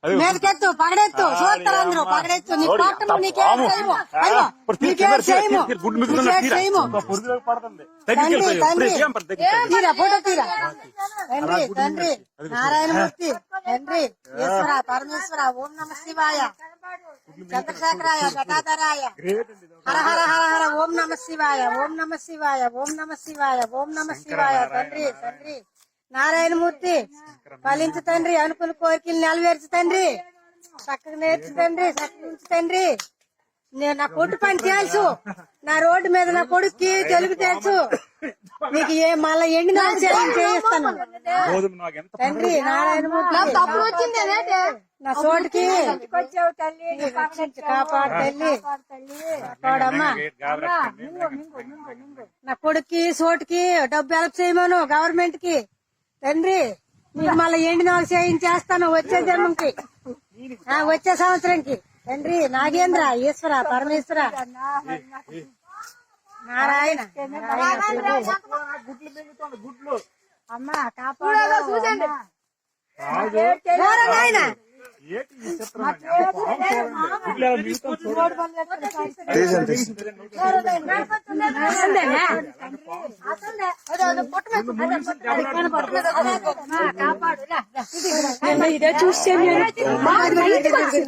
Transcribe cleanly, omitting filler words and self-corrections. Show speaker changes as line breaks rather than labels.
మీదకెత్తు పగడెత్తు చూస్తారు అందరూ పగడెత్తు నీ పట్టము నీకేం చేయము అయ్యో నీకేం చేయము చేయము తండ్రి తండ్రి తీరా ఫోటో తీరా తండ్రి తండ్రి నారాయణమూర్తి తండ్రి ఈశ్వర పరమేశ్వర ఓం నమ శివాయ చంద్రశేఖరాయ ఘటాధరాయ హర హర హర హర ఓం నమ శివాయ ఓం నమ శివాయ ఓం నమ శివాయ ఓం నమ శివాయ తండ్రి తండ్రి నారాయణమూర్తి ఫలించు తండ్రి అనుకున్న కోరికలు నెలవేర్చు తండ్రి చక్కగా నేర్చు తండ్రి చక్కగా ఉంచు తండ్రి నేను నా కొట్టు పని తెలుసు నా రోడ్డు మీద నా కొడుక్కి తెలుగు తెలుసు నీకు ఏ మళ్ళా ఎండి నాకు చేయిస్తాను తండ్రి నారాయణమూర్తి నా చోటుకి కాపాడు తల్లి కాపాడమ్మా నా కొడుక్కి చోటుకి డబ్బు హెల్ప్ చేయమను గవర్నమెంట్ కి తండ్రి నీకు మళ్ళీ ఎండి నాకు చేయించేస్తాను వచ్చే జన్మంకి వచ్చే సంవత్సరంకి తండ్రి నాగేంద్ర ఈశ్వర పరమేశ్వర నారాయణ అమ్మా కాపాడు నాయన ఇదే చూస్తే ఇంటికి వచ్చి